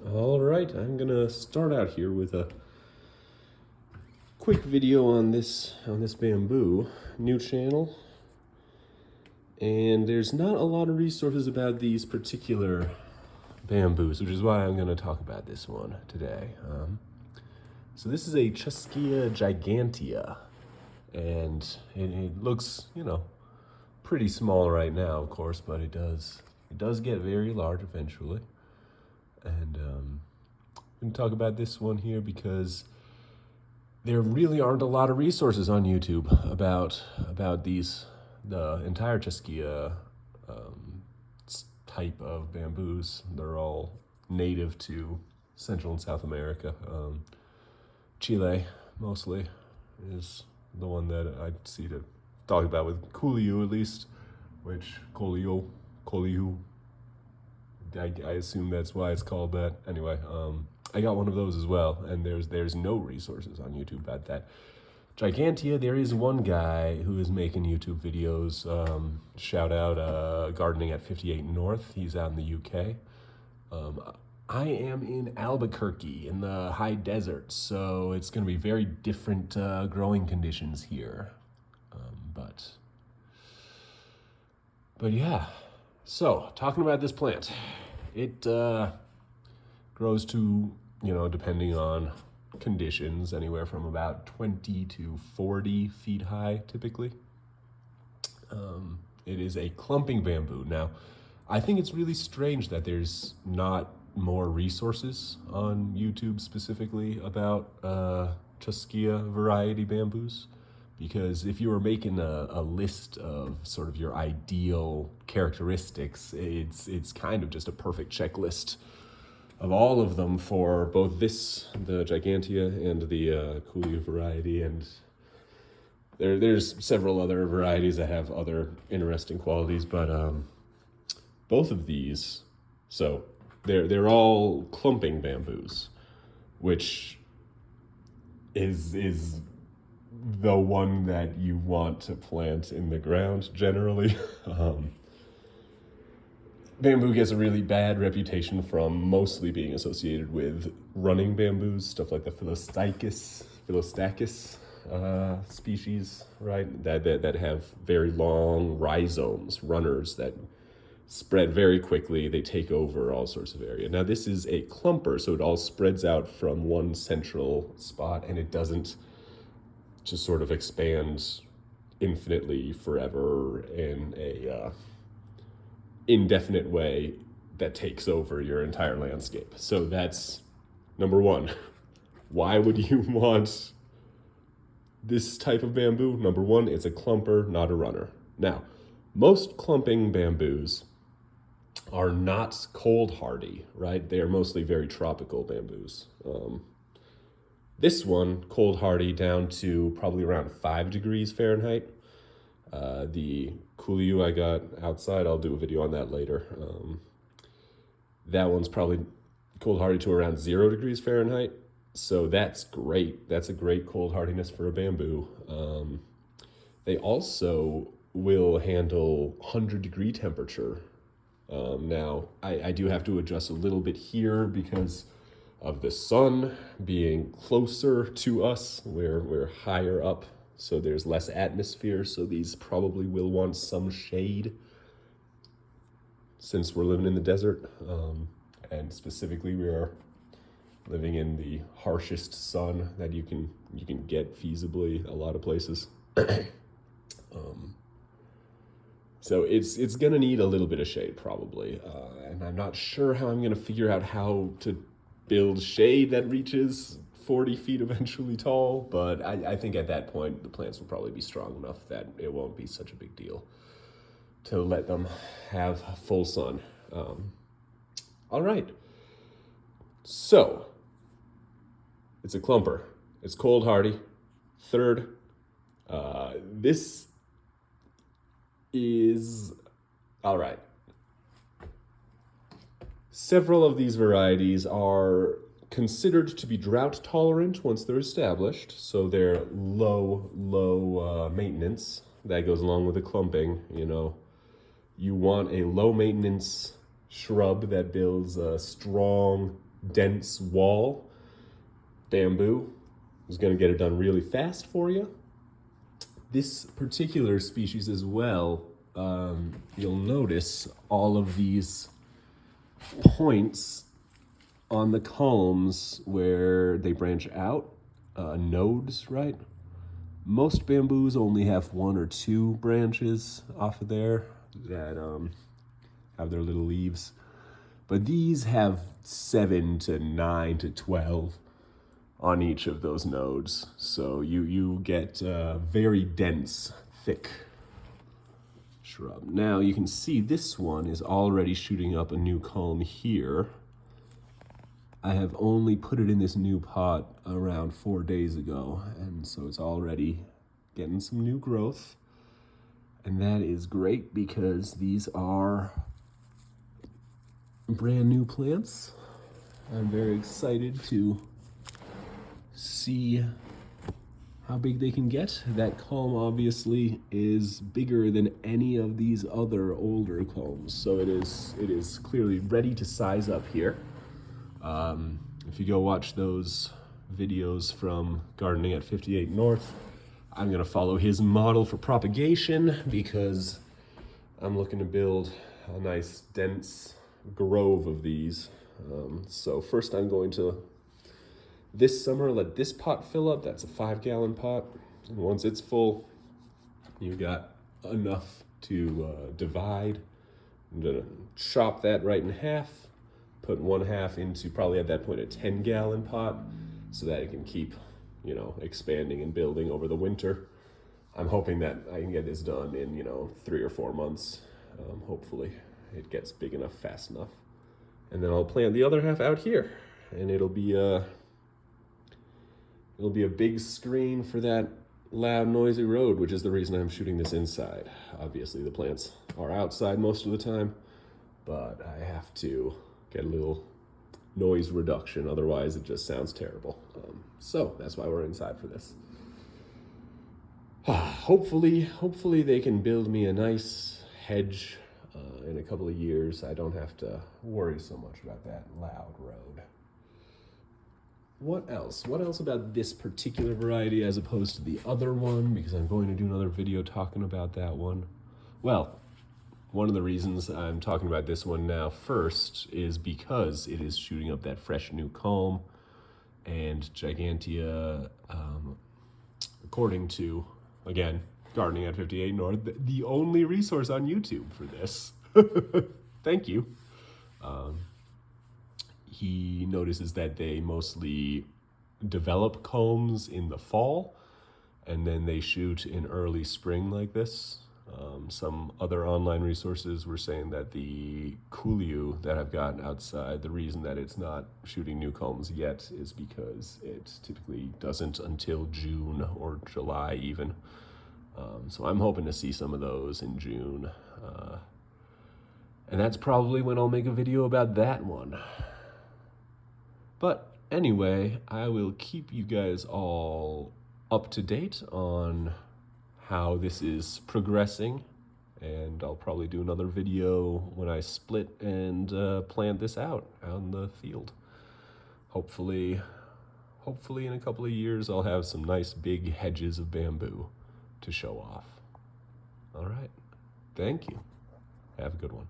All right, I'm gonna start out here with a quick video on this bamboo, new channel, and there's not a lot of resources about these particular bamboos, which is why I'm gonna talk about this one today. So this is a Chusquea gigantea, and it looks, pretty small right now, of course, but it does get very large eventually. And I'm going to talk about this one here because there really aren't a lot of resources on YouTube about the entire Chusquea type of bamboos. They're all native to Central and South America. Chile, mostly, is the one that I see to talk about with Coolio, at least, which Coolio, I assume that's why it's called that. Anyway, I got one of those as well, and there's no resources on YouTube about that. Gigantea, there is one guy who is making YouTube videos. Shout out Gardening at 58 North. He's out in the UK. I am in Albuquerque in the high desert, so it's going to be very different growing conditions here. But yeah. So, talking about this plant, it grows to, depending on conditions, anywhere from about 20 to 40 feet high, typically. It is a clumping bamboo. Now, I think it's really strange that there's not more resources on YouTube specifically about Chusquea variety bamboos. Because if you were making a list of sort of your ideal characteristics, it's kind of just a perfect checklist of all of them for both the Gigantea, and the Coolio variety, and there's several other varieties that have other interesting qualities, but both of these, so they're all clumping bamboos, which is the one that you want to plant in the ground generally. Bamboo gets a really bad reputation from mostly being associated with running bamboos, stuff like the Philostachys species, right? That have very long rhizomes, runners that spread very quickly. They take over all sorts of area. Now this is a clumper, so it all spreads out from one central spot, and it doesn't just sort of expand infinitely forever in a indefinite way that takes over your entire landscape. So that's number one. Why would you want this type of bamboo? Number one, it's a clumper, not a runner. Now, most clumping bamboos are not cold hardy, right? They are mostly very tropical bamboos. This one, cold hardy down to probably around 5 degrees Fahrenheit. The Coolio I got outside, I'll do a video on that later. That one's probably cold hardy to around 0 degrees Fahrenheit. So that's great. That's a great cold hardiness for a bamboo. They also will handle 100-degree temperature. Now, I do have to adjust a little bit here because of the sun being closer to us. We're higher up, so there's less atmosphere, so these probably will want some shade since we're living in the desert. And specifically, we are living in the harshest sun that you can get feasibly a lot of places. So it's gonna need a little bit of shade probably, and I'm not sure how I'm gonna figure out how to build shade that reaches 40 feet eventually tall, but I think at that point the plants will probably be strong enough that it won't be such a big deal to let them have full sun. All right, so it's a clumper, it's cold hardy. Third, this is all right. Several of these varieties are considered to be drought tolerant once they're established, so they're low maintenance. That goes along with the clumping. You want a low maintenance shrub that builds a strong dense wall bamboo is going to get it done really fast for you. This particular species as well, you'll notice all of these points on the culms where they branch out, nodes, right? Most bamboos only have 1 or 2 branches off of there that have their little leaves. But these have 7 to 9 to 12 on each of those nodes. So you get very dense, thick shrub. Now you can see this one is already shooting up a new culm here. I have only put it in this new pot around 4 days ago, and so it's already getting some new growth. And that is great because these are brand new plants. I'm very excited to see how big they can get. That culm obviously is bigger than any of these other older culms, so it is clearly ready to size up here. If you go watch those videos from Gardening at 58 North, I'm gonna follow his model for propagation because I'm looking to build a nice dense grove of these. So first I'm going to, this summer, let this pot fill up. That's a 5-gallon pot. And once it's full, you got enough to divide. I'm gonna chop that right in half, put 1/2 into probably at that point a 10-gallon pot so that it can keep, you know, expanding and building over the winter. I'm hoping that I can get this done in, 3 or 4 months. Hopefully it gets big enough fast enough. And then I'll plant the other half out here, and it'll be a big screen for that loud, noisy road, which is the reason I'm shooting this inside. Obviously the plants are outside most of the time, but I have to get a little noise reduction, otherwise it just sounds terrible. So that's why we're inside for this. Hopefully they can build me a nice hedge in a couple of years. I don't have to worry so much about that loud road. What else? What else about this particular variety as opposed to the other one? Because I'm going to do another video talking about that one. Well, one of the reasons I'm talking about this one now first is because it is shooting up that fresh new culm, and Gigantea, according to, again, Gardening at 58 North, the only resource on YouTube for this. Thank you. He notices that they mostly develop culms in the fall, and then they shoot in early spring like this. Some other online resources were saying that the Kuliu that I've got outside, the reason that it's not shooting new culms yet is because it typically doesn't until June or July even. So I'm hoping to see some of those in June. And that's probably when I'll make a video about that one. But anyway, I will keep you guys all up to date on how this is progressing, and I'll probably do another video when I split and plant this out in the field. Hopefully in a couple of years I'll have some nice big hedges of bamboo to show off. All right, thank you. Have a good one.